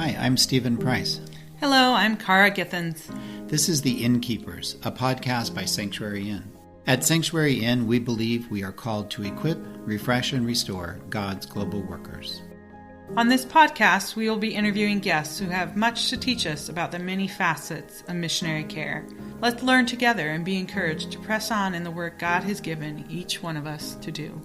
Hi, I'm Stephen Price. Hello, I'm Cara Githens. This is the Innkeepers, a podcast by Sanctuary Inn. At Sanctuary Inn, we believe we are called to equip, refresh, and restore God's global workers. On this podcast, we will be interviewing guests who have much to teach us about the many facets of missionary care. Let's learn together and be encouraged to press on in the work God has given each one of us to do.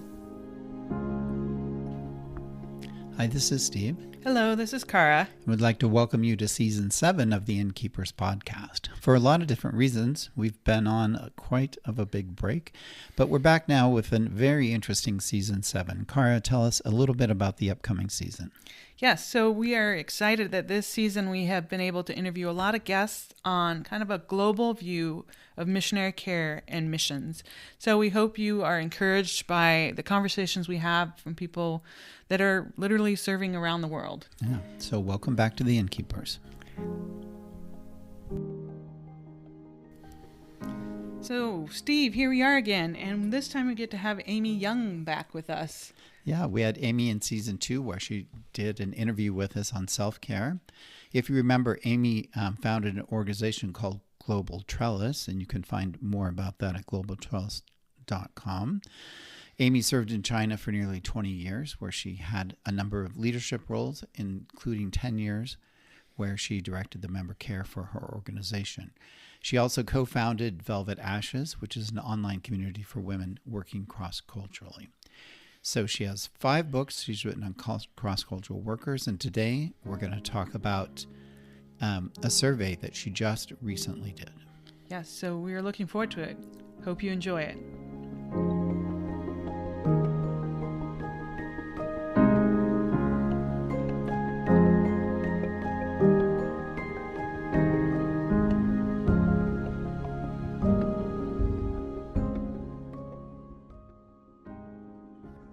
Hi, this is Steve. Hello, this is Cara. I would like to welcome you to Season 7 of the Innkeepers podcast. For a lot of different reasons, we've been on quite of a big break, but we're back now with a very interesting Season 7. Cara, tell us a little bit about the upcoming season. Yes, so we are excited that this season we have been able to interview a lot of guests on kind of a global view of missionary care and missions. So we hope you are encouraged by the conversations we have from people that are literally serving around the world. Yeah, so welcome back to the Innkeepers. So, Steve, here we are again, and this time we get to have Amy Young back with us. Yeah, we had Amy in Season 2 where she did an interview with us on self-care. If you remember, Amy founded an organization called Global Trellis, and you can find more about that at globaltrellis.com. Amy served in China for nearly 20 years, where she had a number of leadership roles, including 10 years where she directed the member care for her organization. She also co-founded Velvet Ashes, which is an online community for women working cross-culturally. So she has 5 books she's written on cross-cultural workers, and today we're going to talk about a survey that she just recently did. Yes, so we are looking forward to it. Hope you enjoy it.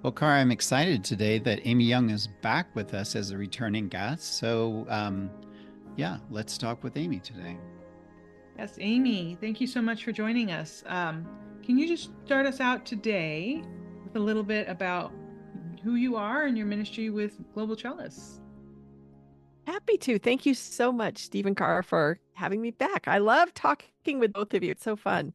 Well, Cara, I'm excited today that Amy Young is back with us as a returning guest. So, let's talk with Amy today. Yes, Amy, thank you so much for joining us. Can you just start us out today with a little bit about who you are and your ministry with Global Trellis? Happy to. Thank you so much, Steve and Cara, for having me back. I love talking with both of you. It's so fun.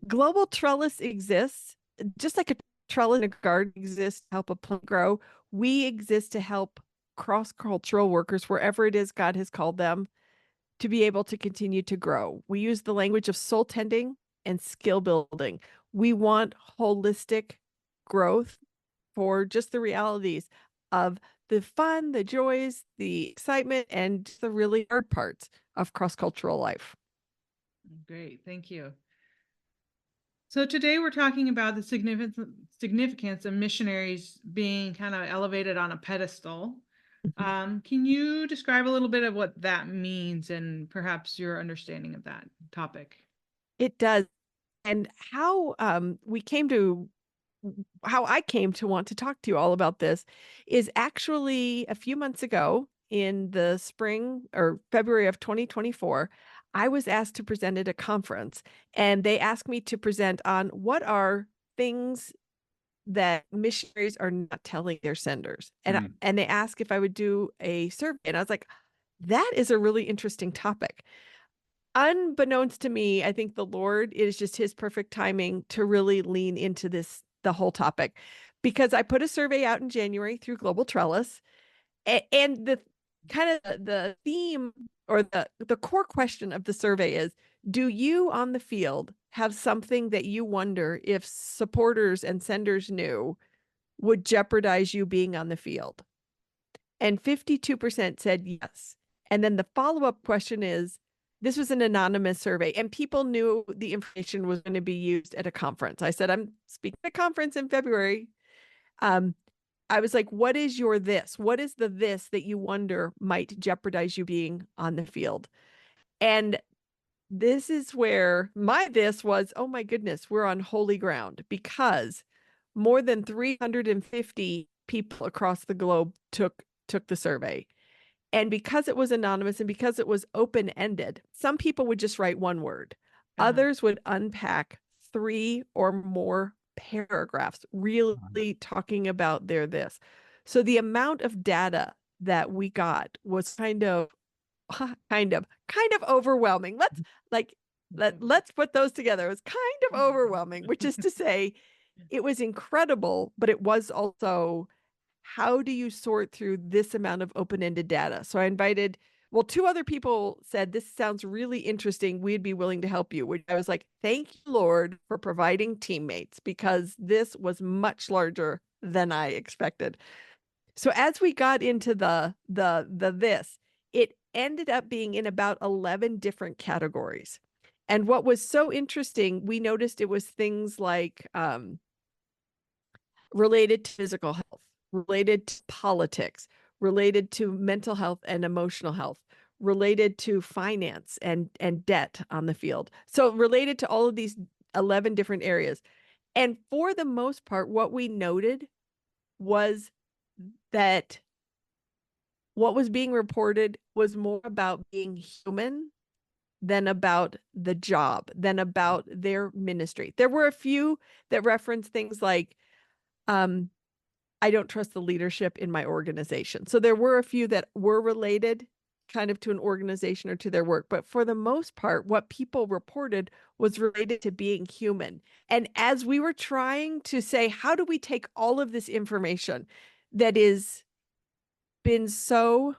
Global Trellis exists just like a trellis in a garden exists to help a plant grow. We exist to help cross-cultural workers, wherever it is God has called them, to be able to continue to grow. We use the language of soul tending and skill building. We want holistic growth for just the realities of the fun, the joys, the excitement, and the really hard parts of cross-cultural life. Great, thank you. So today we're talking about the significance of missionaries being kind of elevated on a pedestal. Can you describe a little bit of what that means and perhaps your understanding of that topic? It does. And how I came to want to talk to you all about this is actually a few months ago in the spring or February of 2024, I was asked to present at a conference, and they asked me to present on what are things that missionaries are not telling their senders. And they asked if I would do a survey, and I was like, that is a really interesting topic. Unbeknownst to me, I think the Lord, it is just his perfect timing to really lean into the whole topic, because I put a survey out in January through Global Trellis, and the kind of the theme or the core question of the survey is, do you on the field have something that you wonder if supporters and senders knew would jeopardize you being on the field? And 52% said yes. And then the follow-up question is, this was an anonymous survey, and people knew the information was going to be used at a conference. I said, I'm speaking at a conference in February. I was like, what is your this? What is the this that you wonder might jeopardize you being on the field? And this is where my this was, oh my goodness, we're on holy ground, because more than 350 people across the globe took the survey. And because it was anonymous and because it was open-ended, some people would just write one word. Others would unpack 3 or more paragraphs, really talking about their this. So the amount of data that we got was kind of overwhelming. Let's put those together. It was kind of overwhelming, which is to say it was incredible, but it was also, how do you sort through this amount of open-ended data? So I invited, well, two other people said, this sounds really interesting. We'd be willing to help you. Which I was like, thank you, Lord, for providing teammates, because this was much larger than I expected. So as we got into this, it ended up being in about 11 different categories. And what was so interesting, we noticed it was things like related to physical health, related to politics, related to mental health and emotional health, related to finance and debt on the field. So related to all of these 11 different areas. And for the most part, what we noted was that what was being reported was more about being human than about the job, than about their ministry. There were a few that referenced things like, I don't trust the leadership in my organization. So there were a few that were related kind of to an organization or to their work. But for the most part, what people reported was related to being human. And as we were trying to say, how do we take all of this information that is been so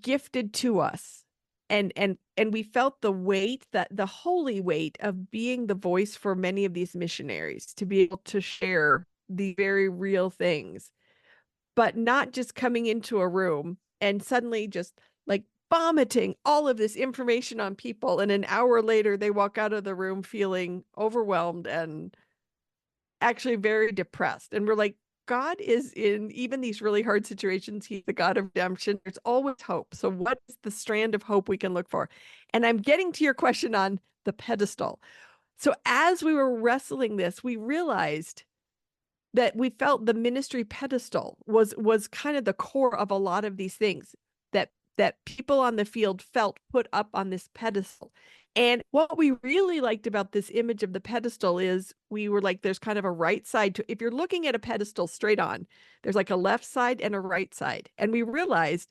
gifted to us, and we felt the weight, that the holy weight of being the voice for many of these missionaries, to be able to share the very real things, but not just coming into a room and suddenly just like vomiting all of this information on people, and an hour later they walk out of the room feeling overwhelmed and actually very depressed. And we're like, God is in even these really hard situations. He's the God of redemption. There's always hope. So what is the strand of hope we can look for? And I'm getting to your question on the pedestal. So as we were wrestling this, we realized that we felt the ministry pedestal was kind of the core of a lot of these things that people on the field felt put up on this pedestal. And what we really liked about this image of the pedestal is, we were like, there's kind of a right side to, if you're looking at a pedestal straight on, there's like a left side and a right side. And we realized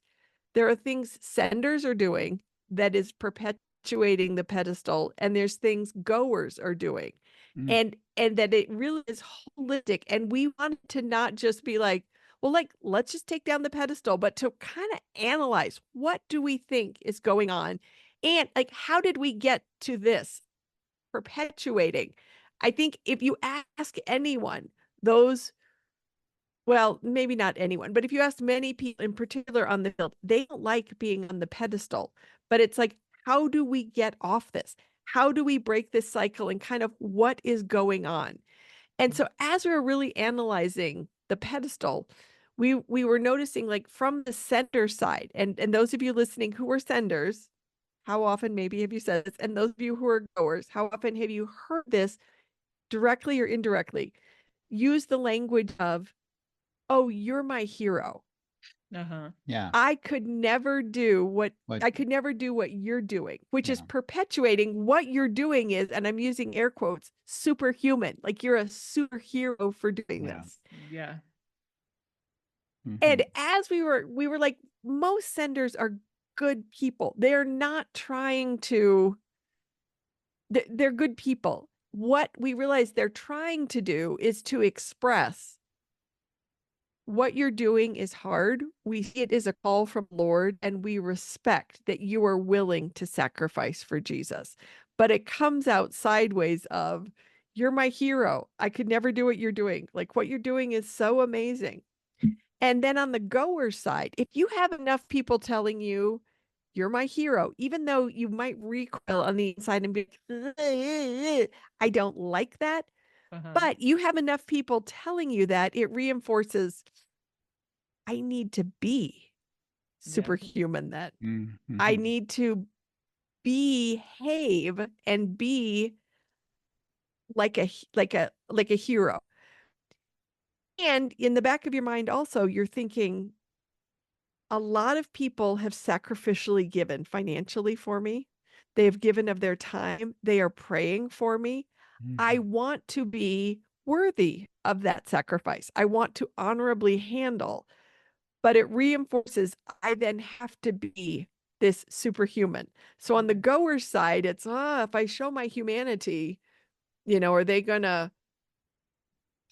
there are things senders are doing that is perpetuating the pedestal, and there's things goers are doing. And that it really is holistic. And we wanted to not just be like, well, like, let's just take down the pedestal, but to kind of analyze, what do we think is going on? And like, how did we get to this perpetuating? I think if you ask anyone, those, well, maybe not anyone, but if you ask many people in particular on the field, they don't like being on the pedestal. But it's like, how do we get off this? How do we break this cycle, and kind of what is going on? And so as we were really analyzing the pedestal, we were noticing, like, from the sender side, and those of you listening who are senders, how often maybe have you said this? And those of you who are goers, how often have you heard this directly or indirectly? Use the language of, oh, you're my hero. Uh-huh. Yeah. I could never do what you're doing, which is perpetuating what you're doing is, and I'm using air quotes, superhuman. Like, you're a superhero for doing this. Yeah. And as we were like, most senders are good people. They're not trying to, they're good people. What we realize they're trying to do is to express, what you're doing is hard. We see it as a call from Lord, and we respect that you are willing to sacrifice for Jesus. But it comes out sideways of, you're my hero. I could never do what you're doing. Like, what you're doing is so amazing. And then on the goer side, if you have enough people telling you, you're my hero, even though you might recoil on the inside and be like, I don't like that. But you have enough people telling you that, it reinforces, I need to be superhuman, that I need to behave and be like a hero. And in the back of your mind also, you're thinking, a lot of people have sacrificially given financially for me. They have given of their time. They are praying for me. I want to be worthy of that sacrifice. I want to honorably handle, but it reinforces I then have to be this superhuman. So on the goer side, it's, if I show my humanity, are they going to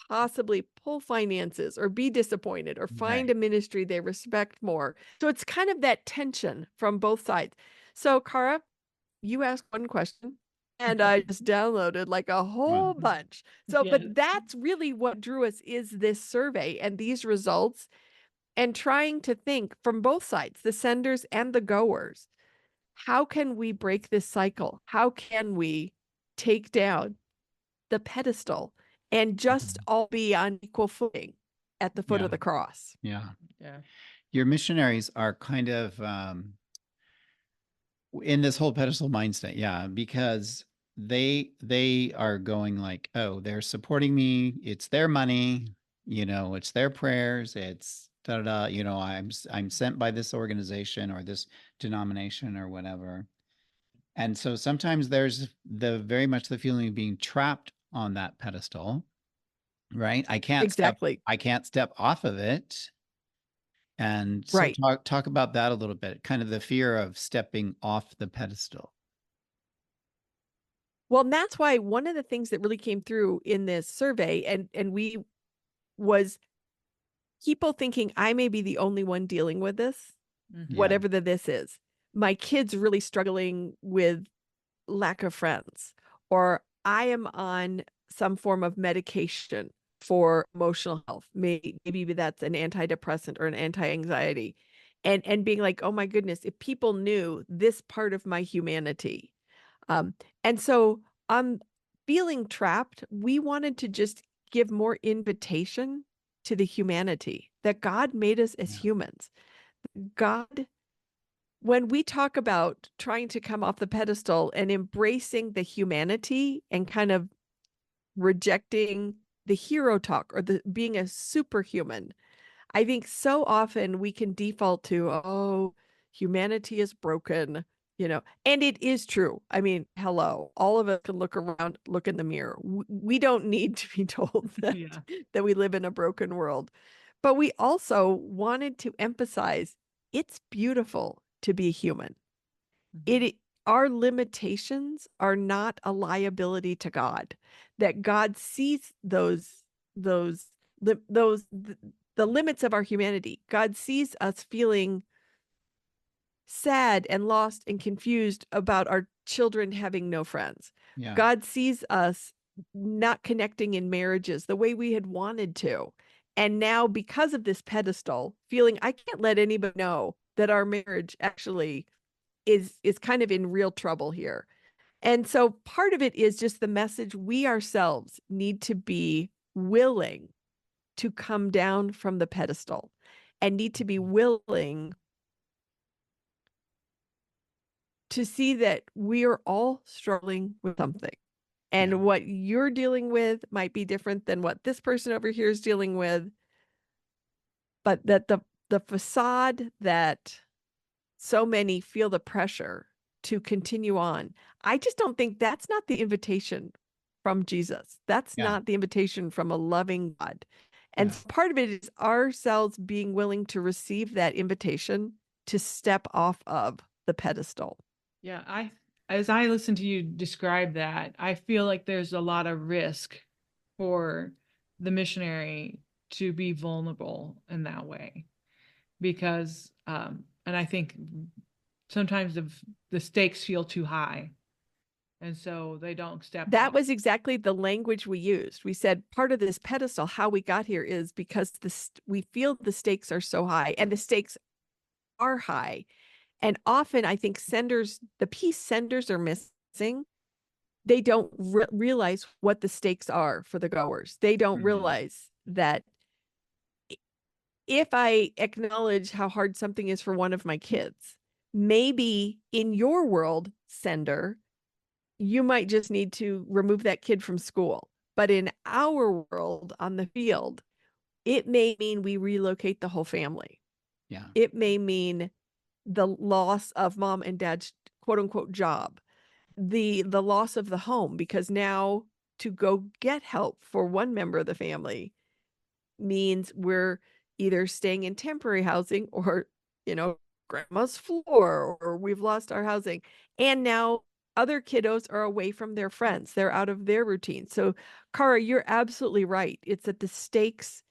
possibly pull finances or be disappointed or find Right. a ministry they respect more? So it's kind of that tension from both sides. So Cara, you asked one question and I just downloaded like a whole Wow. bunch. So, Yeah. but that's really what drew us is this survey and these results and trying to think from both sides, the senders and the goers, how can we break this cycle? How can we take down the pedestal and just all be on equal footing at the foot Yeah. of the cross? Yeah. Yeah. Your missionaries are kind of in this whole pedestal mindset. Yeah, because they are going like, oh, they're supporting me. It's their money. It's their prayers. It's da da da. I'm sent by this organization or this denomination or whatever. And so sometimes there's the very much the feeling of being trapped on that pedestal, right? Exactly. I can't step off of it. And so Right. talk about that a little bit, kind of the fear of stepping off the pedestal. Well, and that's why one of the things that really came through in this survey and we was people thinking I may be the only one dealing with this, Yeah. whatever this is. My kids really struggling with lack of friends, or I am on some form of medication for emotional health. Maybe that's an antidepressant or an anti-anxiety. And being like, oh my goodness, if people knew this part of my humanity. And so on feeling trapped, we wanted to just give more invitation to the humanity that God made us as Yeah. humans. God, when we talk about trying to come off the pedestal and embracing the humanity and kind of rejecting the hero talk or the being a superhuman, I think so often we can default to, oh, humanity is broken, and it is true. I mean, hello, all of us can look around, look in the mirror. We don't need to be told that, Yeah. that we live in a broken world. But we also wanted to emphasize it's beautiful to be human. Our limitations are not a liability to God, that God sees those the limits of our humanity. God sees us feeling sad and lost and confused about our children having no friends. Yeah. God sees us not connecting in marriages the way we had wanted to. And now, because of this pedestal, feeling I can't let anybody know that our marriage actually is kind of in real trouble here. And so part of it is just the message we ourselves need to be willing to come down from the pedestal and need to be willing to see that we are all struggling with something. And Yeah. what you're dealing with might be different than what this person over here is dealing with. But that the facade that so many feel the pressure to continue on, I just don't think that's not the invitation from Jesus. That's Yeah. not the invitation from a loving God. And Yeah. part of it is ourselves being willing to receive that invitation to step off of the pedestal. Yeah, as I listen to you describe that, I feel like there's a lot of risk for the missionary to be vulnerable in that way because and I think sometimes the stakes feel too high and so they don't step That up. was exactly the language we used. We said part of this pedestal, how we got here is because we feel the stakes are so high, and the stakes are high. And often I think the piece senders are missing. They don't realize what the stakes are for the goers. They don't realize that if I acknowledge how hard something is for one of my kids, maybe in your world, sender, you might just need to remove that kid from school. But in our world on the field, it may mean we relocate the whole family. Yeah. It may mean the loss of mom and dad's quote unquote job, the loss of the home, because now to go get help for one member of the family means we're either staying in temporary housing or, grandma's floor, or we've lost our housing. And now other kiddos are away from their friends. They're out of their routine. So, Cara, you're absolutely right. It's that the stakes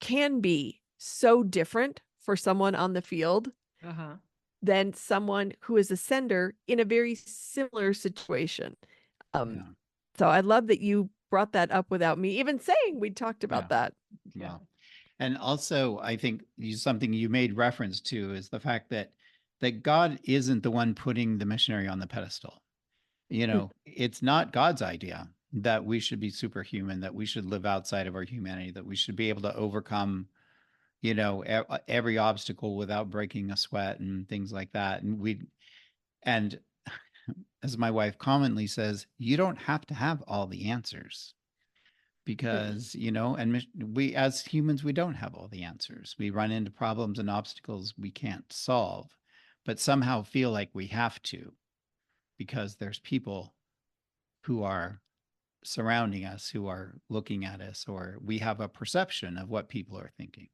can be so different for someone on the field Uh-huh. than someone who is a sender in a very similar situation. Um, Yeah. so I love that you brought that up without me even saying we talked about Yeah. that. Yeah. Well, and also I think something you made reference to is the fact that God isn't the one putting the missionary on the pedestal. It's not God's idea that we should be superhuman, that we should live outside of our humanity, that we should be able to overcome, every obstacle without breaking a sweat and things like that. And as my wife commonly says, you don't have to have all the answers because, we as humans, we don't have all the answers. We run into problems and obstacles we can't solve, but somehow feel like we have to because there's people who are surrounding us, who are looking at us, or we have a perception of what people are thinking.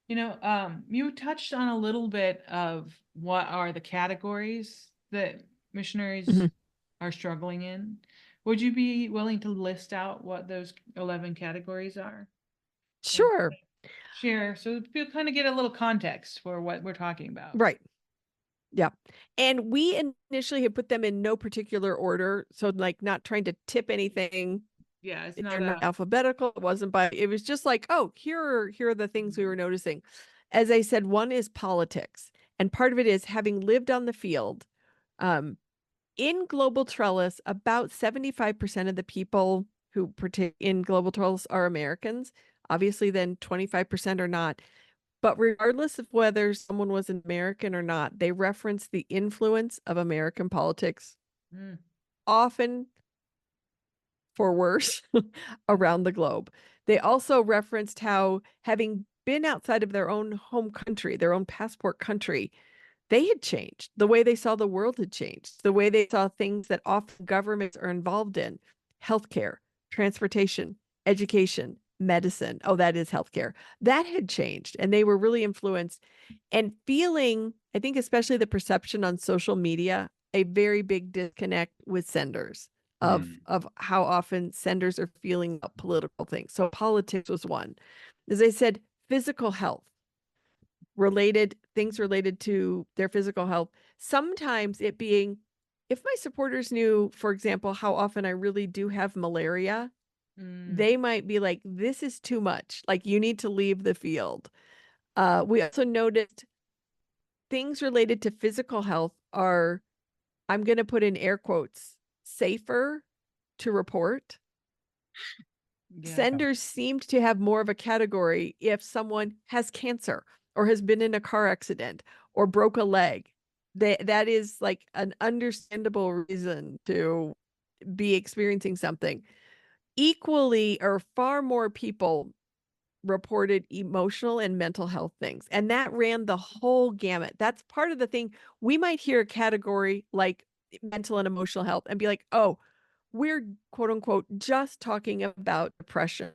You touched on a little bit of what are the categories that missionaries Mhm. are struggling in. Would you be willing to list out what those 11 categories are? Sure. Share so people kind of get a little context for what we're talking about. Right. Yeah. And we initially had put them in no particular order. So like not trying to tip anything. Yeah, it's They're not not alphabetical. It wasn't it was just like, oh, here are the things we were noticing. As I said, one is politics. And part of it is having lived on the field. In Global Trellis, about 75% of the people who partake in Global Trellis are Americans. Obviously, then 25% are not. But regardless of whether someone was an American or not, they reference the influence of American politics, often for worse, around the globe. They also referenced how, having been outside of their own home country, their own passport country, they had changed. The way they saw the world had changed. The way they saw things that often governments are involved in: healthcare, transportation, education, medicine. Oh, that is healthcare. That had changed. And they were really influenced and feeling, I think, especially the perception on social media, a very big disconnect with senders of how often senders are feeling about political things. So politics was one. As I said, physical health, things related to their physical health. Sometimes it being, if my supporters knew, for example, how often I really do have malaria, they might be like, this is too much. Like, you need to leave the field. We also noticed things related to physical health are, I'm going to put in air quotes, safer to report. Yeah. Senders seemed to have more of a category if someone has cancer or has been in a car accident or broke a leg. That is like an understandable reason to be experiencing something. Equally, or far more people reported emotional and mental health things. And that ran the whole gamut. That's part of the thing. We might hear a category like mental and emotional health and be like, oh, we're quote unquote just talking about depression.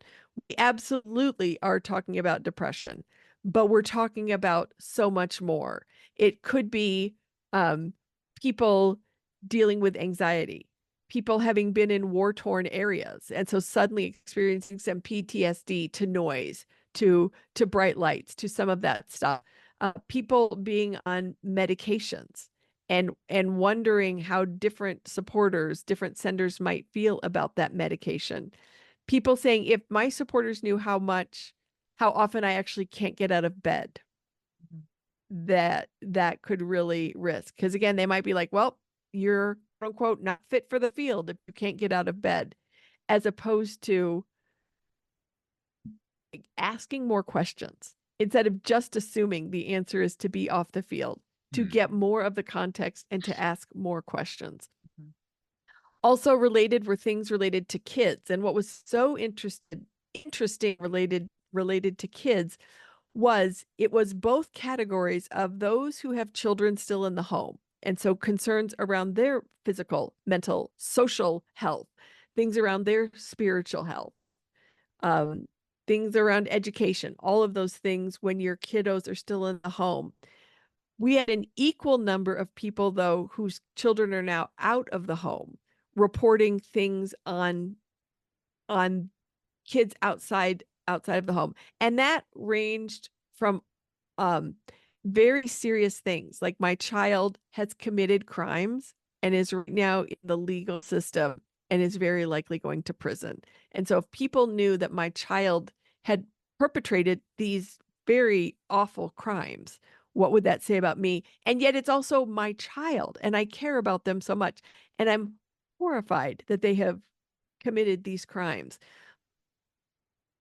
We absolutely are talking about depression, but we're talking about so much more. It could be people dealing with anxiety, people having been in war-torn areas, and so suddenly experiencing some PTSD to noise, to bright lights, to some of that stuff. People being on medications and wondering how different supporters, different senders might feel about that medication. People saying, if my supporters knew how often I actually can't get out of bed, that could really risk. Because again, they might be like, well, you're quote unquote not fit for the field if you can't get out of bed, as opposed to asking more questions instead of just assuming the answer is to be off the field, to get more of the context and to ask more questions. Also related were things related to kids. And what was so interesting related to kids was it was both categories of those who have children still in the home. And so concerns around their physical, mental, social health, things around their spiritual health, um, things around education, all of those things when your kiddos are still in the home. We had an equal number of people, though, whose children are now out of the home, reporting things on kids outside of the home. And that ranged from very serious things, like my child has committed crimes and is right now in the legal system and is very likely going to prison. And so if people knew that my child had perpetrated these very awful crimes, what would that say about me? And yet it's also my child, and I care about them so much. And I'm horrified that they have committed these crimes.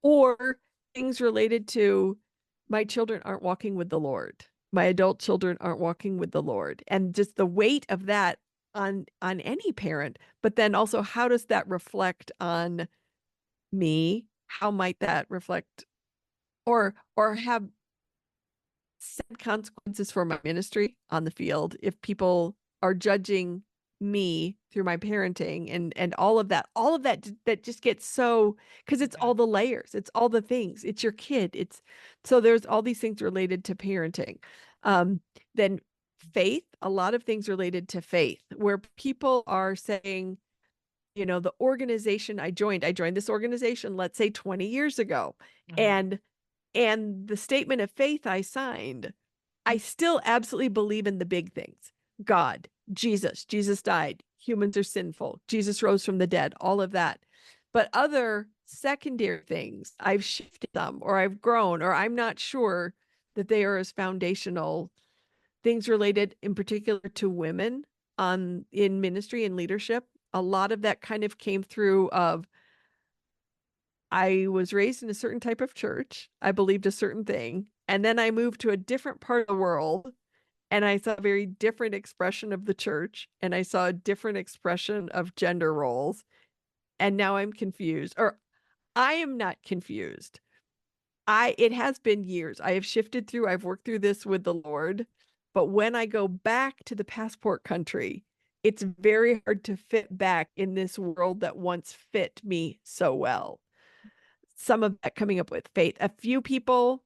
Or things related to my children aren't walking with the Lord. My adult children aren't walking with the Lord. And just the weight of that on any parent, but then also how does that reflect on me? How might that reflect or have sad consequences for my ministry on the field if people are judging me through my parenting and all of that that just gets so, because it's all the layers, it's all the things, it's your kid, it's so there's all these things related to parenting. Then faith, a lot of things related to faith where people are saying, the organization I joined this organization, let's say 20 years ago, and the statement of faith I signed, I still absolutely believe in the big things. God, Jesus died, humans are sinful, Jesus rose from the dead, all of that. But other secondary things, I've shifted them or I've grown, or I'm not sure that they are as foundational. Things related in particular to women in ministry and leadership. A lot of that kind of came through of I was raised in a certain type of church. I believed a certain thing. And then I moved to a different part of the world and I saw a very different expression of the church. And I saw a different expression of gender roles. And now I'm confused, or I am not confused. It has been years. I have shifted through, I've worked through this with the Lord. But when I go back to the passport country, it's very hard to fit back in this world that once fit me so well. Some of that coming up with faith. A few people,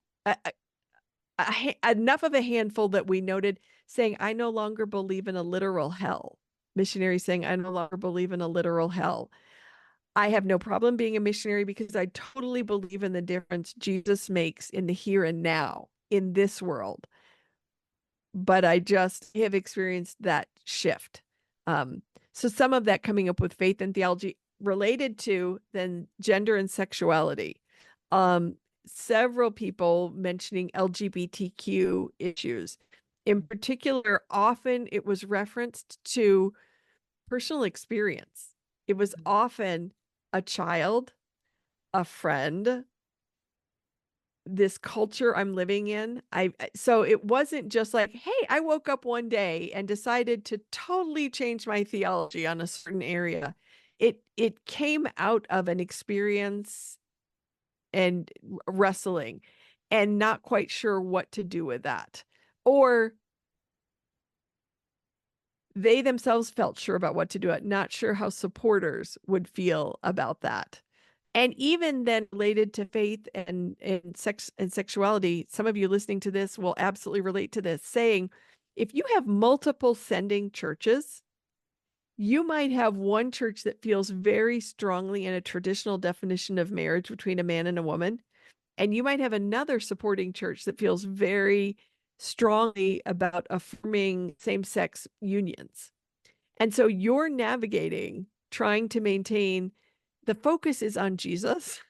enough of a handful that we noted saying, I no longer believe in a literal hell. Missionaries saying, I no longer believe in a literal hell. I have no problem being a missionary because I totally believe in the difference Jesus makes in the here and now in this world. But I just have experienced that shift. So some of that coming up with faith and theology related to then gender and sexuality. Several people mentioning LGBTQ issues. In particular, often it was referenced to personal experience. It was often a child, a friend, this culture I'm living in. So it wasn't just like, hey, I woke up one day and decided to totally change my theology on a certain area. It came out of an experience and wrestling and not quite sure what to do with that. Or they themselves felt sure about what to do, not sure how supporters would feel about that. And even then related to faith and sex and sexuality, some of you listening to this will absolutely relate to this, saying, if you have multiple sending churches, you might have one church that feels very strongly in a traditional definition of marriage between a man and a woman. And you might have another supporting church that feels very strongly about affirming same-sex unions. And so you're navigating, trying to maintain, the focus is on Jesus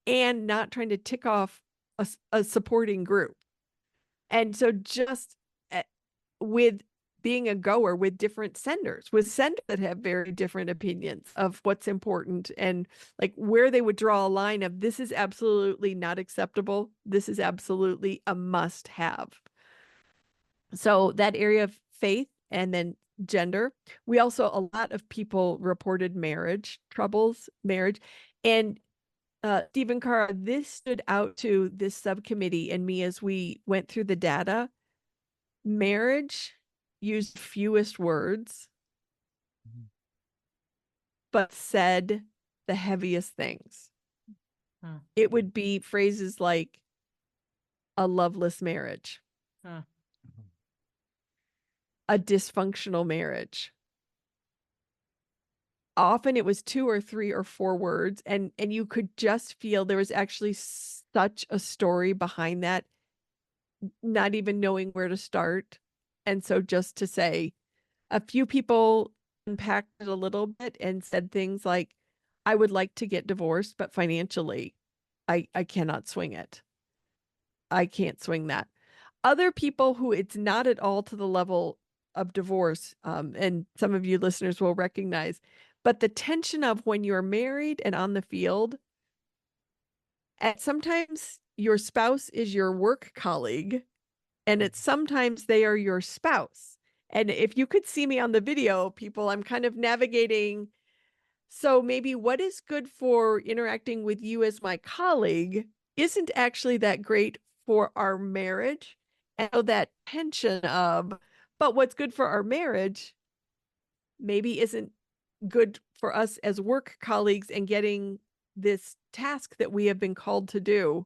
and not trying to tick off a supporting group. And so just with being a goer with different senders, with senders that have very different opinions of what's important and like where they would draw a line of this is absolutely not acceptable. This is absolutely a must have. So that area of faith and then gender. We also, a lot of people reported marriage troubles, marriage. And Stephen Carr, this stood out to this subcommittee and me as we went through the data. Marriage used fewest words, Mhm. but said the heaviest things. Huh. It would be phrases like a loveless marriage, Huh. a dysfunctional marriage. Often it was 2 or 3 or 4 words, and you could just feel there was actually such a story behind that, not even knowing where to start. And so just to say, a few people unpacked it a little bit and said things like, I would like to get divorced, but financially, I cannot swing it. I can't swing that. Other people who it's not at all to the level of divorce, and some of you listeners will recognize, but the tension of when you're married and on the field, and sometimes your spouse is your work colleague, and it's sometimes they are your spouse. And if you could see me on the video, people, I'm kind of navigating. So maybe what is good for interacting with you as my colleague isn't actually that great for our marriage. And so that tension of, but what's good for our marriage maybe isn't good for us as work colleagues and getting this task that we have been called to do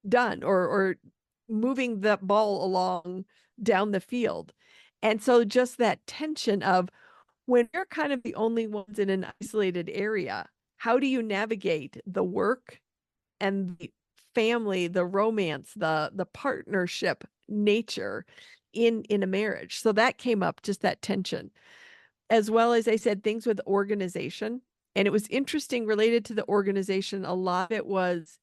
done, or moving that ball along down the field. And so just that tension of when you're kind of the only ones in an isolated area, how do you navigate the work and the family, the romance, the partnership nature in a marriage? So that came up, just that tension, as well as I said, things with organization. And it was interesting related to the organization. A lot of it was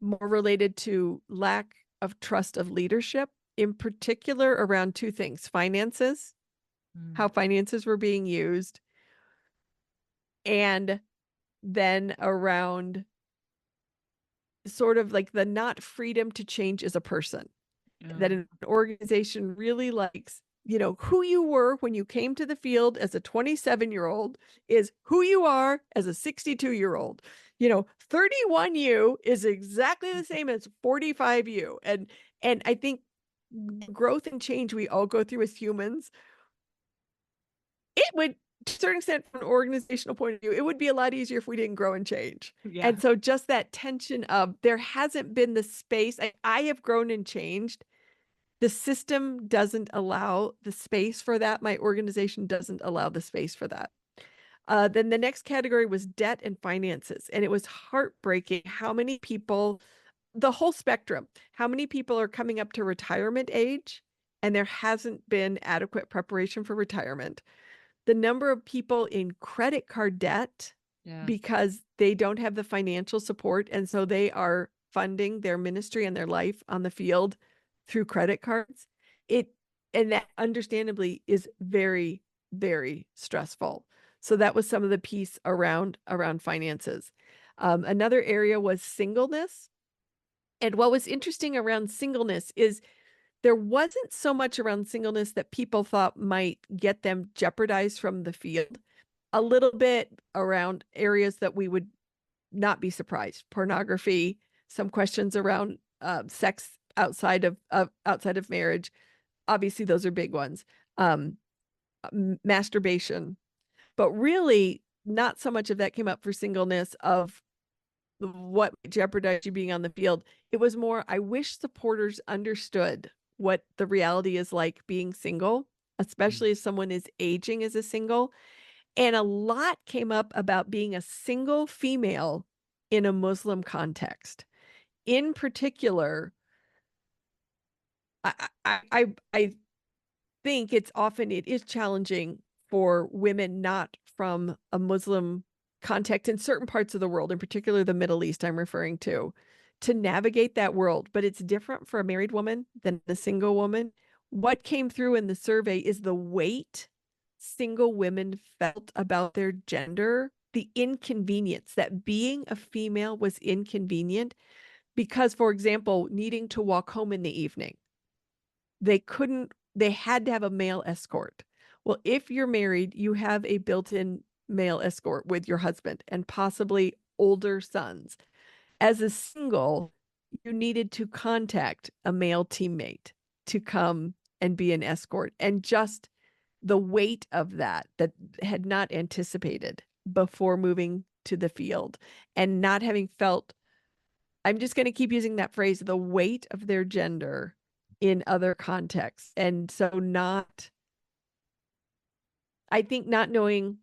more related to lack of trust of leadership, in particular around 2 things: finances, how finances were being used, and then around sort of like the not freedom to change as a person. That an organization really likes, who you were when you came to the field as a 27-year-old is who you are as a 62-year-old. 31 you is exactly the same as 45 you. And I think growth and change we all go through as humans, it would, to a certain extent, from an organizational point of view, it would be a lot easier if we didn't grow and change. Yeah. And so just that tension of there hasn't been the space. I have grown and changed. The system doesn't allow the space for that. My organization doesn't allow the space for that. Then the next category was debt and finances. And it was heartbreaking how many people, the whole spectrum, how many people are coming up to retirement age and there hasn't been adequate preparation for retirement. The number of people in credit card debt because they don't have the financial support. And so they are funding their ministry and their life on the field through credit cards. And that understandably is very, very stressful. So that was some of the piece around finances. Another area was singleness. And what was interesting around singleness is there wasn't so much around singleness that people thought might get them jeopardized from the field. A little bit around areas that we would not be surprised: pornography, some questions around sex outside of marriage. Obviously, those are big ones. Masturbation, but really not so much of that came up for singleness of what jeopardized you being on the field. It was more, I wish supporters understood what the reality is like being single, especially if someone is aging as a single. And a lot came up about being a single female in a Muslim context. In particular, I think it is challenging for women not from a Muslim context in certain parts of the world, in particular the Middle East I'm referring to navigate that world. But it's different for a married woman than a single woman. What came through in the survey is the weight single women felt about their gender, the inconvenience that being a female was inconvenient because, for example, needing to walk home in the evening. They had to have a male escort. Well, if you're married, you have a built-in male escort with your husband and possibly older sons. As a single, you needed to contact a male teammate to come and be an escort, and just the weight of that had not anticipated before moving to the field, and not having felt, I'm just going to keep using that phrase, the weight of their gender in other contexts. And so I think not knowing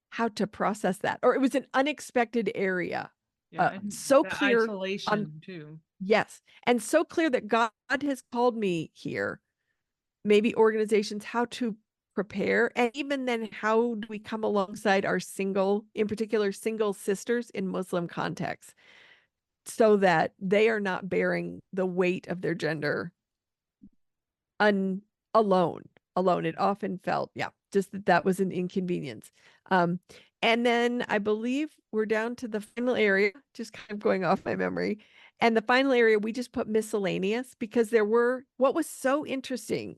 how to process that, or it was an unexpected area. Yeah, and So the clear isolation too. Yes. And so clear that God has called me here, maybe organizations, how to prepare. And even then, how do we come alongside our in particular, single sisters in Muslim contexts, so that they are not bearing the weight of their gender alone. It often felt, just that was an inconvenience. And then I believe we're down to the final area, just kind of going off my memory. And the final area, we just put miscellaneous, because what was so interesting,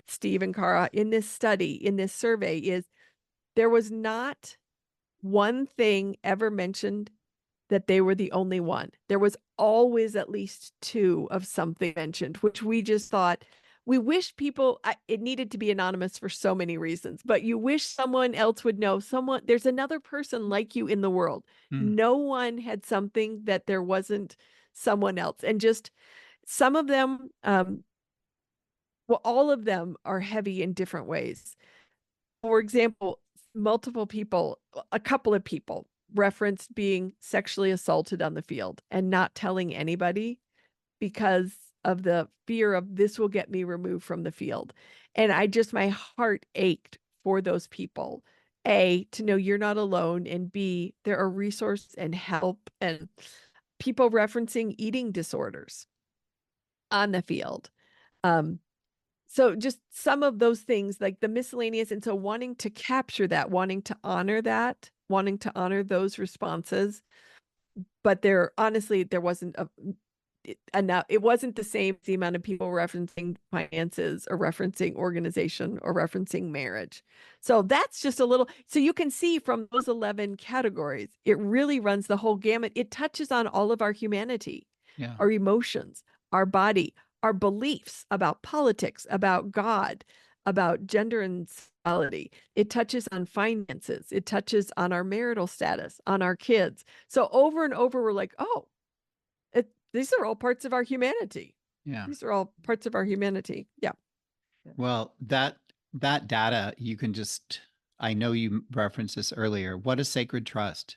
Steve and Cara, in this study, in this survey, is there was not one thing ever mentioned that they were the only one. There was always at least two of something mentioned, which we just thought, we wish people, it needed to be anonymous for so many reasons, but you wish someone else would know, there's another person like you in the world. No one had something that there wasn't someone else. And just some of them, all of them are heavy in different ways. For example, a couple of people referenced being sexually assaulted on the field and not telling anybody because of the fear of, this will get me removed from the field. And my heart ached for those people. A, to know you're not alone, and B, there are resources and help, and people referencing eating disorders on the field. So just some of those things, like the miscellaneous. And so wanting to capture that, wanting to honor those responses. But there wasn't enough. It wasn't the amount of people referencing finances or referencing organization or referencing marriage. So that's just a little, so you can see from those 11 categories, it really runs the whole gamut. It touches on all of our humanity, our emotions, our body, our beliefs about politics, about God, about gender and sexuality. It touches on finances. It touches on our marital status, on our kids. So over and over, we're like, oh, these are all parts of our humanity. Yeah. These are all parts of our humanity. Yeah. Well, that data, you can just, I know you referenced this earlier. What a sacred trust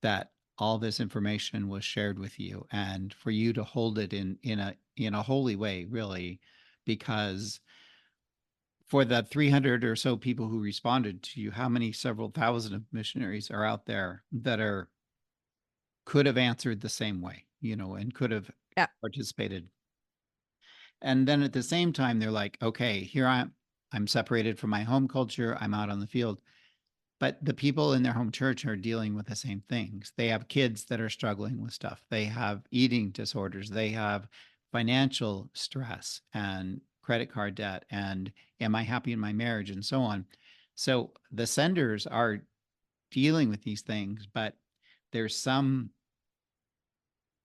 that all this information was shared with you, and for you to hold it in a holy way, really, because for the 300 or so people who responded to you, how many several thousand of missionaries are out there that could have answered the same way, and could have participated. And then at the same time, they're like, okay, here I'm separated from my home culture. I'm out on the field. But the people in their home church are dealing with the same things. They have kids that are struggling with stuff. They have eating disorders. They have financial stress and credit card debt. And am I happy in my marriage, and so on. So the senders are dealing with these things, but there's some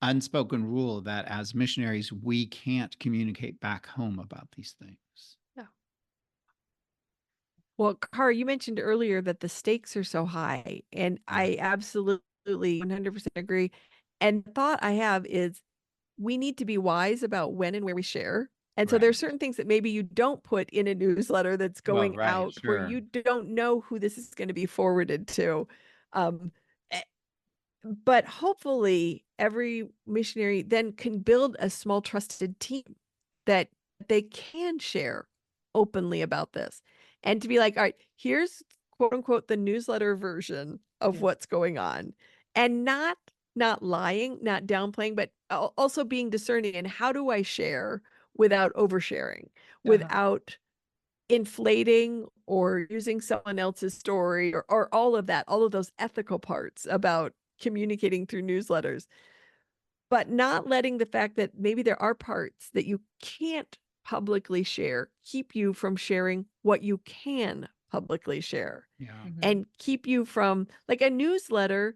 unspoken rule that as missionaries, we can't communicate back home about these things. Yeah. Well, Cara, you mentioned earlier that the stakes are so high, and I absolutely 100% agree. And the thought I have is, we need to be wise about when and where we share. And so there's certain things that maybe you don't put in a newsletter that's going out, where you don't know who this is going to be forwarded to. But hopefully every missionary then can build a small trusted team that they can share openly about this, and to be like, all right, here's quote unquote the newsletter version of what's going on, and not lying, not downplaying, but also being discerning. And how do I share without oversharing, without inflating or using someone else's story, or all of that, all of those ethical parts about communicating through newsletters, but not letting the fact that maybe there are parts that you can't publicly share keep you from sharing what you can publicly share. And keep you from, like, a newsletter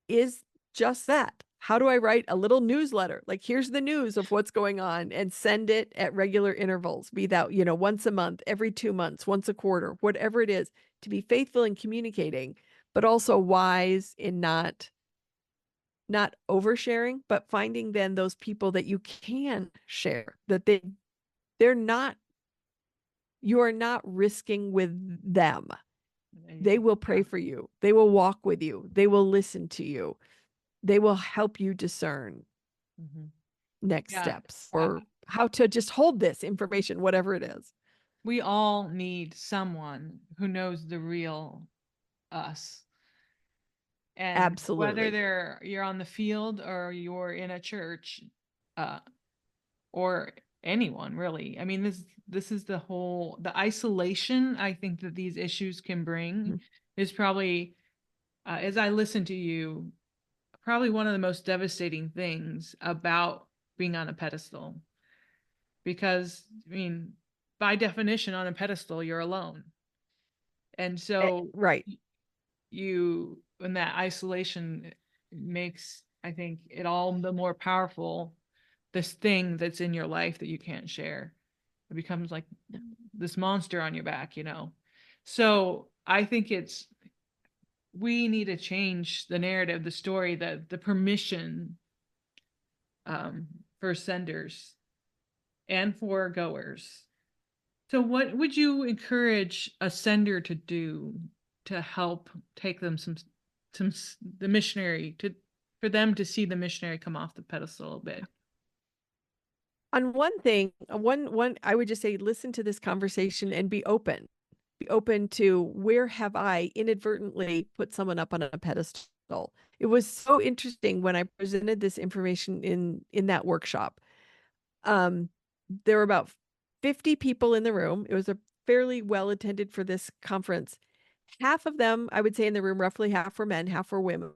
is just that. How do I write a little newsletter? Like, here's the news of what's going on, and send it at regular intervals, be that, once a month, every 2 months, once a quarter, whatever it is, to be faithful in communicating, but also wise in not oversharing, but finding then those people that you can share, that you are not risking with them. They will pray for you. They will walk with you. They will listen to you. They will help you discern next steps, or how to just hold this information, whatever it is. We all need someone who knows the real us. And Absolutely. whether you're on the field or you're in a church, or anyone really. I mean, this is the isolation I think that these issues can bring is probably, as I listen to you, probably one of the most devastating things about being on a pedestal. Because, I mean, by definition, on a pedestal, you're alone. And so right. And that isolation makes, I think, it all the more powerful, this thing that's in your life that you can't share. It becomes like this monster on your back, So I think we need to change the narrative, the story, the permission for senders and for goers. So what would you encourage a sender to do to help take them the missionary, for them to see the missionary come off the pedestal a bit? On one thing, I would just say, listen to this conversation and be open. Be open to, where have I inadvertently put someone up on a pedestal? It was so interesting when I presented this information in that workshop. There were about 50 people in the room. It was a fairly well attended for this conference. Half of them, I would say in the room, roughly half were men, half were women.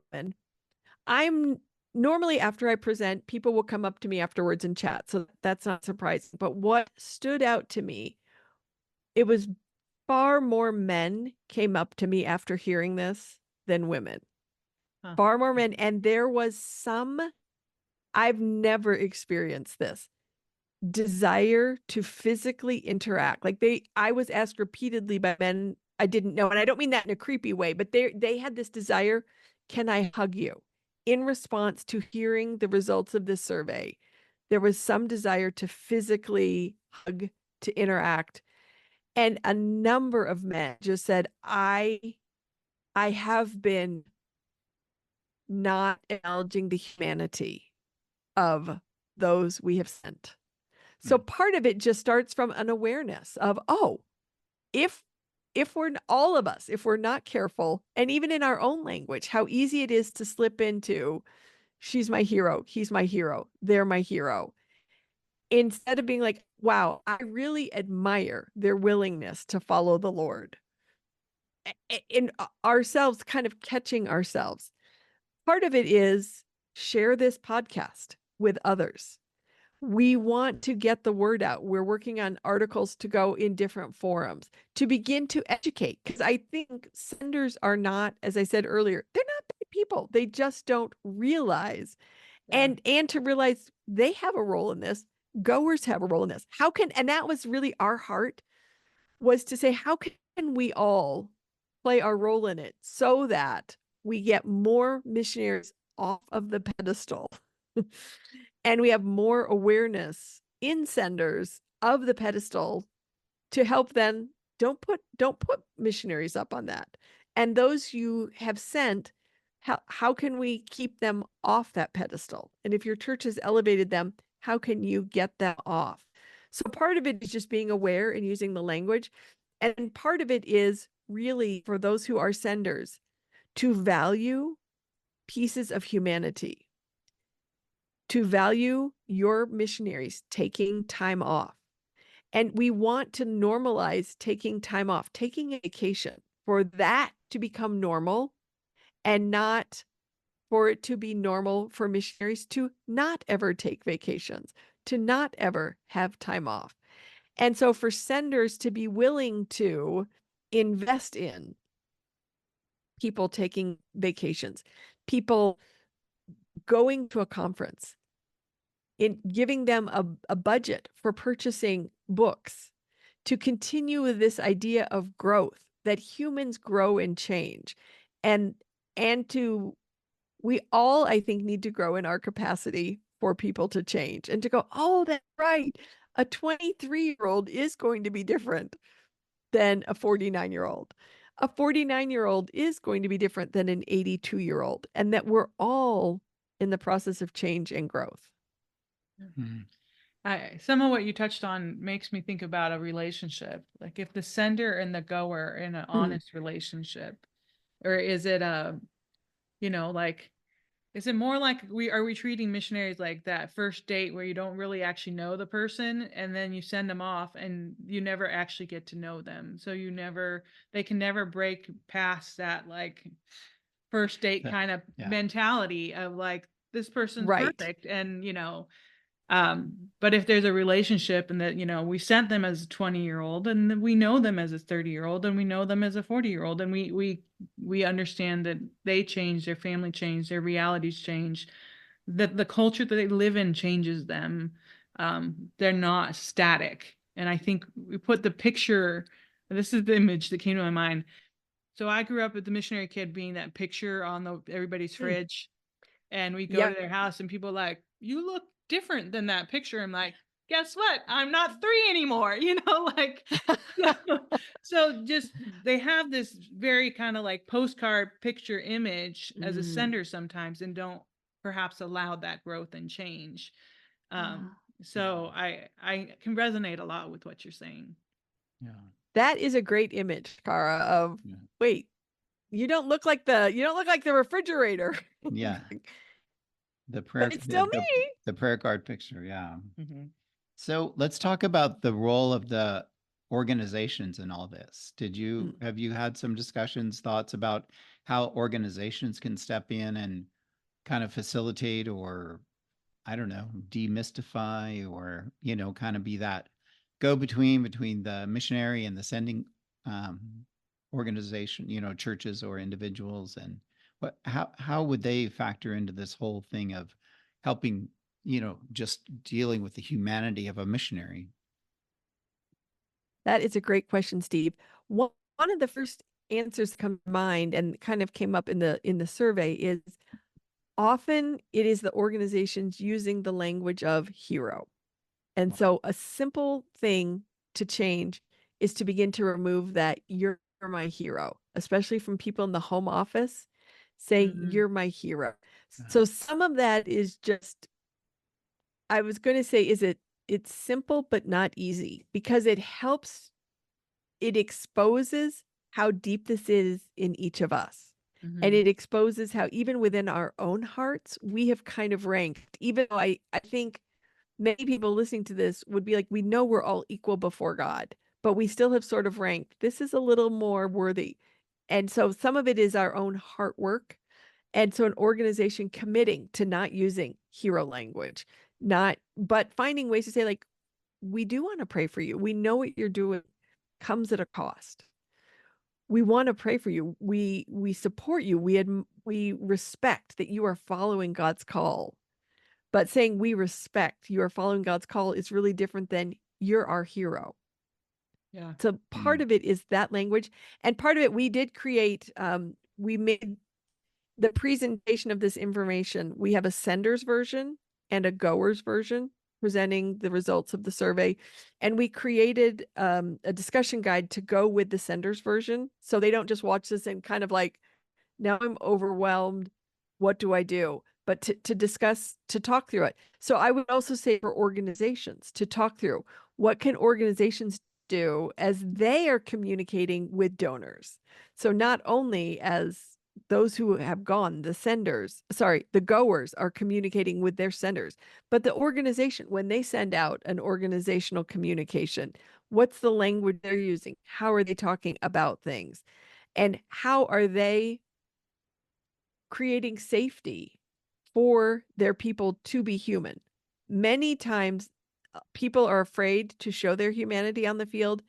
I'm normally, after I present, people will come up to me afterwards and chat. So that's not surprising. But what stood out to me, it was far more men came up to me after hearing this than women. Far more men. And there was I've never experienced this desire to physically interact. Like I was asked repeatedly by men I didn't know. And I don't mean that in a creepy way, but they had this desire. Can I hug you? In response to hearing the results of this survey, there was some desire to physically hug, to interact. And a number of men just said, I have been not acknowledging the humanity of those we have sent. So part of it just starts from an awareness of, if we're all of us, if we're not careful, and even in our own language, how easy it is to slip into, she's my hero, he's my hero, they're my hero. Instead of being like, wow, I really admire their willingness to follow the Lord. In ourselves, kind of catching ourselves. Part of it is share this podcast with others. We want to get the word out. We're working on articles to go in different forums to begin to educate. Because I think senders are not, as I said earlier, they're not bad people. They just don't realize. Yeah. And to realize they have a role in this. Goers have a role in this. And that was really our heart, was to say, how can we all play our role in it so that we get more missionaries off of the pedestal? And we have more awareness in senders of the pedestal to help them. Don't put missionaries up on that. And those you have sent, how can we keep them off that pedestal? And if your church has elevated them, how can you get them off? So part of it is just being aware and using the language. And part of it is really, for those who are senders, to value pieces of humanity, to value your missionaries taking time off. And we want to normalize taking time off, taking a vacation, for that to become normal, and not for it to be normal for missionaries to not ever take vacations, to not ever have time off. And so for senders to be willing to invest in people taking vacations, people going to a conference, in giving them a budget for purchasing books, to continue with this idea of growth, that humans grow and change. And we all, I think, need to grow in our capacity for people to change and to go, oh, that's right. A 23-year-old is going to be different than a 49-year-old. A 49-year-old is going to be different than an 82-year-old, and that we're all in the process of change and growth. Mhm. Some of what you touched on makes me think about a relationship. Like if the sender and the goer are in an honest relationship, or is it like, is it more like are we treating missionaries like that first date where you don't really actually know the person and then you send them off and you never actually get to know them? So they can never break past that like first date kind of mentality of like, this person's perfect. And, but if there's a relationship and that, we sent them as a 20-year-old and then we know them as a 30-year-old and we know them as a 40-year-old and we understand that they change, their family change, their realities change, that the culture that they live in changes them. They're not static. And I think we put the picture, this is the image that came to my mind. So I grew up with the missionary kid being that picture on everybody's fridge. And we go to their house and people are like, you look different than that picture. I'm like, guess what? I'm not 3 anymore, like, so just, they have this very kind of like postcard picture image as a sender sometimes and don't perhaps allow that growth and change. So I can resonate a lot with what you're saying. Yeah. That is a great image, Cara, of wait, you don't look like the refrigerator. Yeah. The prayer, But it's still me. The prayer card picture. Yeah. Mm-hmm. So let's talk about the role of the organizations in all this. Have you had some discussions, thoughts about how organizations can step in and kind of facilitate, or I don't know, demystify, or, kind of be that go-between between the missionary and the sending organization, churches or individuals, and how would they factor into this whole thing of helping, just dealing with the humanity of a missionary? That is a great question, Steve. One of the first answers that come to mind and kind of came up in the survey is often it is the organizations using the language of hero. And so a simple thing to change is to begin to remove that "you're my hero," especially from people in the home office, saying "you're my hero." So some of that is just, I was going to say, it's simple but not easy, because it exposes how deep this is in each of us. And it exposes how even within our own hearts, we have kind of ranked, even though I think many people listening to this would be like, we know we're all equal before God, but we still have sort of ranked, this is a little more worthy. And so some of it is our own heart work. And so an organization committing to not using hero language, but finding ways to say, like, we do want to pray for you. We know what you're doing comes at a cost. We want to pray for you. We support you. We respect that you are following God's call. But saying we respect you are following God's call is really different than you're our hero. Yeah. So part of it is that language. And part of it, we did create, we made the presentation of this information. We have a sender's version and a goer's version presenting the results of the survey. And we created a discussion guide to go with the sender's version. So they don't just watch this and kind of like, now I'm overwhelmed. What do I do? But to discuss, to talk through it. So I would also say for organizations to talk through, what can organizations do as they are communicating with donors? So not only as those who have gone, the goers are communicating with their senders, but the organization, when they send out an organizational communication, what's the language they're using? How are they talking about things? And how are they creating safety for their people to be human? Many times people are afraid to show their humanity on the field.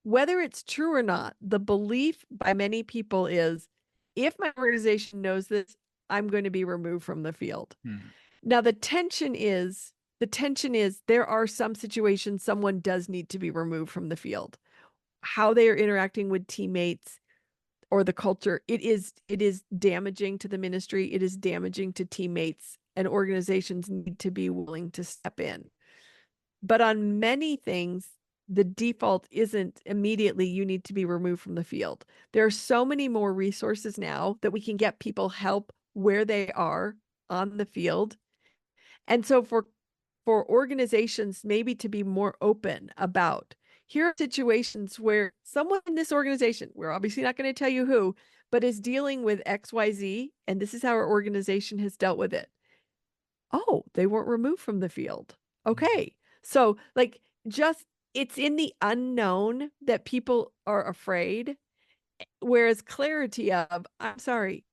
Whether it's true or not, the belief by many people is, if my organization knows this, I'm going to be removed from the field. Hmm. Now the tension is there are some situations someone does need to be removed from the field. How they are interacting with teammates or the culture, it is damaging to the ministry, it is damaging to teammates, and organizations need to be willing to step in. But on many things, the default isn't immediately you need to be removed from the field. There are so many more resources now that we can get people help where they are on the field. And so for organizations maybe to be more open about, here are situations where someone in this organization, we're obviously not going to tell you who, but is dealing with XYZ, and this is how our organization has dealt with it. Oh, they weren't removed from the field. Okay. So like just it's in the unknown that people are afraid, whereas clarity of, I'm sorry,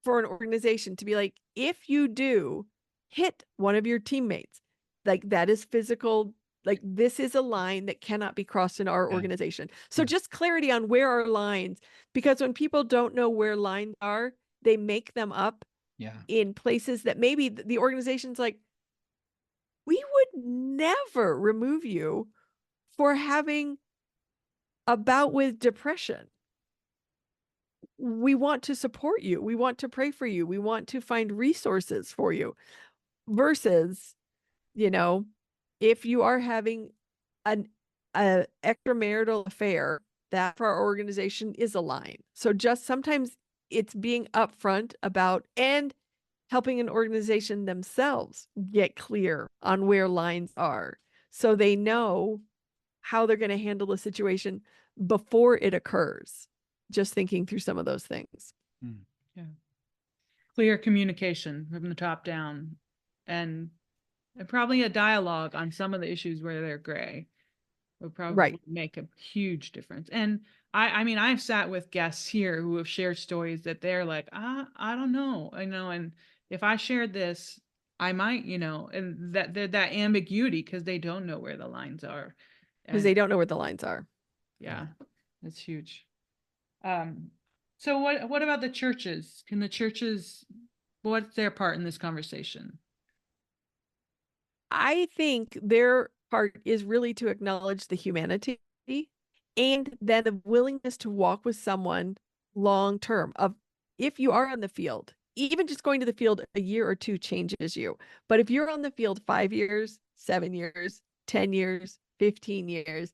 for an organization to be like, if you do hit one of your teammates, like that is physical, like this is a line that cannot be crossed in our Yeah. organization. So Yeah. just clarity on where are lines, because when people don't know where lines are, they make them up Yeah. in places that maybe the organization's like, we would never remove you for having a bout with depression. We want to support you. We want to pray for you. We want to find resources for you. Versus, you know, if you are having an extramarital affair, that for our organization is a line. So just sometimes it's being upfront about and helping an organization themselves get clear on where lines are so they know how they're going to handle the situation before it occurs. Just thinking through some of those things. Hmm. Yeah. Clear communication from the top down, and probably a dialogue on some of the issues where they're gray would probably Right. make a huge difference. And I mean, I've sat with guests here who have shared stories that they're like, I don't know, and if I shared this, I might, and that ambiguity because they don't know where the lines are. Because And they don't know where the lines are. yeah, that's huge. So what about the churches? Can the churches, what's their part in this conversation? I think their part is really to acknowledge the humanity and then the willingness to walk with someone long term. Of if you are on the field, even just going to the field a year or two changes you. But if you're on the field 5 years, 7 years, 10 years, 15 years,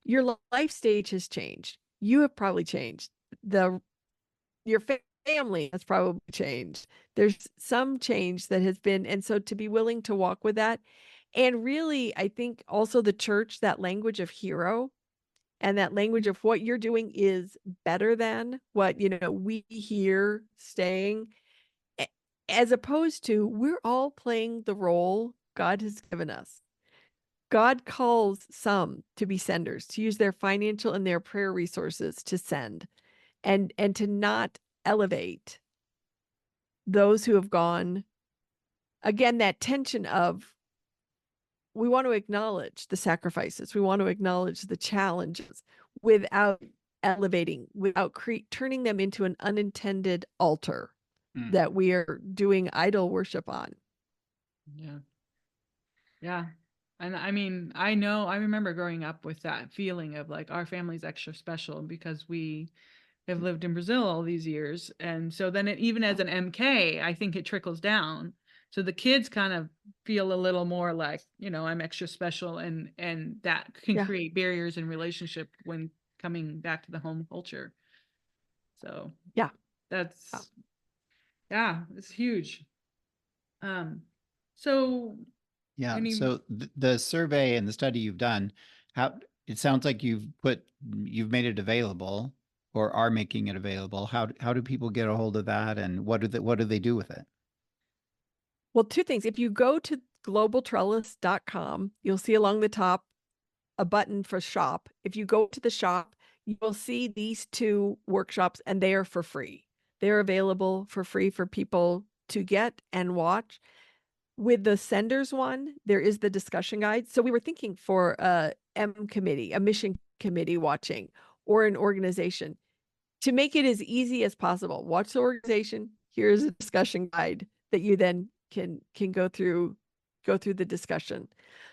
your life stage has changed. You have probably changed. Your family has probably changed. There's some change that has been, and so to be willing to walk with that. And really, I think also the church, that language of hero and that language of what you're doing is better than what, we hear staying, as opposed to we're all playing the role God has given us. God calls some to be senders, to use their financial and their prayer resources to send and to not elevate those who have gone. Again, that tension of we want to acknowledge the sacrifices, we want to acknowledge the challenges without elevating, without turning them into an unintended altar Hmm. that we are doing idol worship on. Yeah. Yeah. And I mean, I remember growing up with that feeling of like our family's extra special because we have lived in Brazil all these years. And so then even as an MK, I think it trickles down. So the kids kind of feel a little more like, I'm extra special, and that can Yeah. create barriers in relationship when coming back to the home culture. So Yeah. that's, yeah, it's huge. So Yeah. any, So the survey and the study you've done, how it sounds like you've made it available or are making it available. How do people get a hold of that, and what do they do with it? Well, two things. If you go to globaltrellis.com, you'll see along the top a button for shop. If you go to the shop, you'll see these two workshops and they are for free. They're available for free for people to get and watch. With the senders one, there is the discussion guide. So we were thinking for a committee, a mission committee watching, or an organization, to make it as easy as possible. Watch the organization, here's a discussion guide that you then can go through the discussion.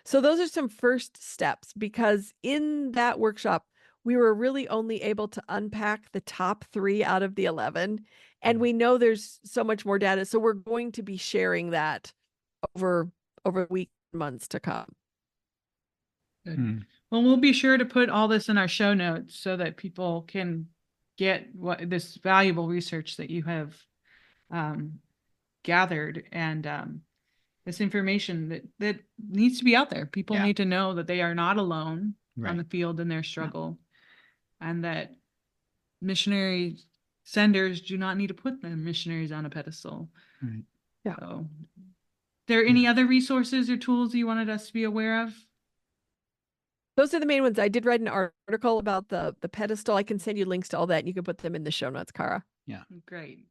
So those are some first steps, because in that workshop, we were really only able to unpack the top 3 out of the 11. And we know there's so much more data. So we're going to be sharing that over weeks and months to come. Good. Well, we'll be sure to put all this in our show notes so that people can get this valuable research that you have gathered, and this information that needs to be out there. People need to know that they are not alone on the field in their struggle, and that missionary senders do not need to put the missionaries on a pedestal. Right. Yeah. So, there any other resources or tools you wanted us to be aware of? Those are the main ones. I did write an article about the pedestal. I can send you links to all that, and you can put them in the show notes, Cara. Yeah. Great.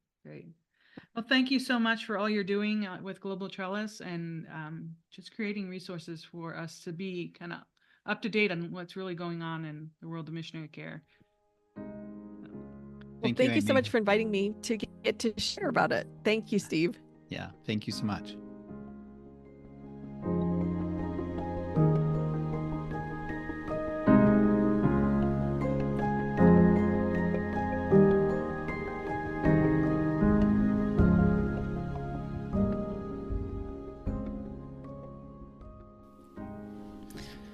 Well, thank you so much for all you're doing with Global Trellis, and just creating resources for us to be kind of up to date on what's really going on in the world of missionary care. Thank you so much for inviting me to get to share about it. Thank you, Steve. Yeah, thank you so much.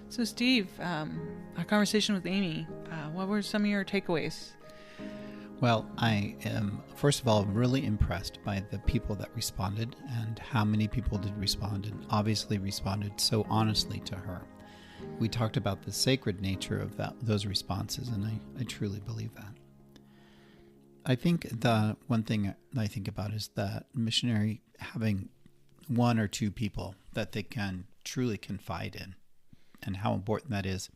So Steve, our conversation with Amy, what were some of your takeaways? Well, I am, first of all, really impressed by the people that responded and how many people did respond, and obviously responded so honestly to her. We talked about the sacred nature of those responses, and I truly believe that. I think the one thing I think about is that missionary having 1 or 2 people that they can truly confide in, and how important that is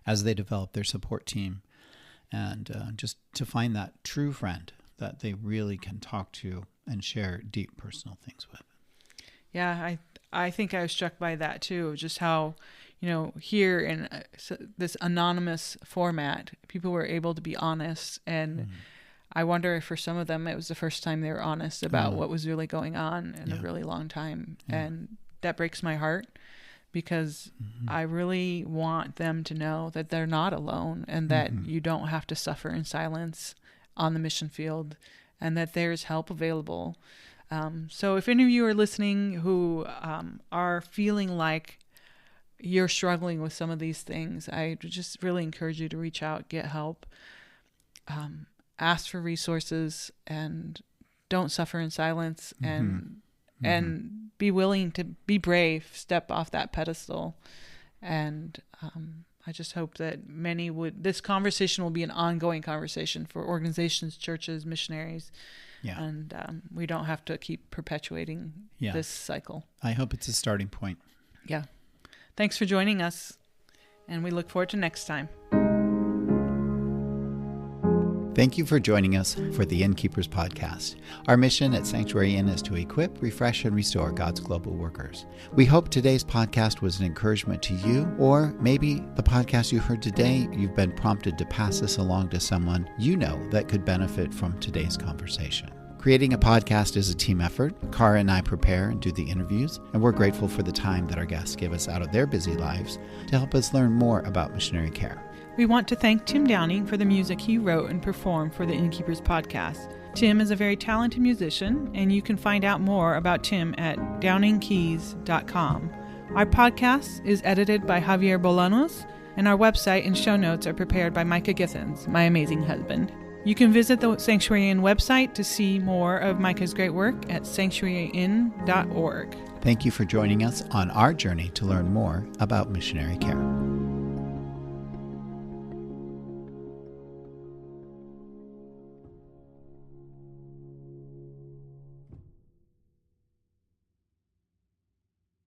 as they develop their support team, and just to find that true friend that they really can talk to and share deep personal things with. Yeah, I think I was struck by that too, just how, here in this anonymous format, people were able to be honest, and I wonder if for some of them it was the first time they were honest about what was really going on in a really long time, and that breaks my heart, because I really want them to know that they're not alone, and that you don't have to suffer in silence on the mission field, and that there's help available. So if any of you are listening who are feeling like you're struggling with some of these things, I just really encourage you to reach out, get help, ask for resources, and don't suffer in silence, and be willing to be brave, step off that pedestal. And I just hope that this conversation will be an ongoing conversation for organizations, churches, missionaries. Yeah. And we don't have to keep perpetuating this cycle. I hope it's a starting point. Yeah. Thanks for joining us, and we look forward to next time. Thank you for joining us for the Innkeepers podcast. Our mission at Sanctuary Inn is to equip, refresh, and restore God's global workers. We hope today's podcast was an encouragement to you, or maybe the podcast you heard today, you've been prompted to pass this along to someone you know that could benefit from today's conversation. Creating a podcast is a team effort. Cara and I prepare and do the interviews, and we're grateful for the time that our guests give us out of their busy lives to help us learn more about missionary care. We want to thank Tim Downing for the music he wrote and performed for the Innkeepers podcast. Tim is a very talented musician, and you can find out more about Tim at downingkeys.com. Our podcast is edited by Javier Bolanos, and our website and show notes are prepared by Micah Githens, my amazing husband. You can visit the Sanctuary Inn website to see more of Micah's great work at sanctuaryinn.org. Thank you for joining us on our journey to learn more about missionary care.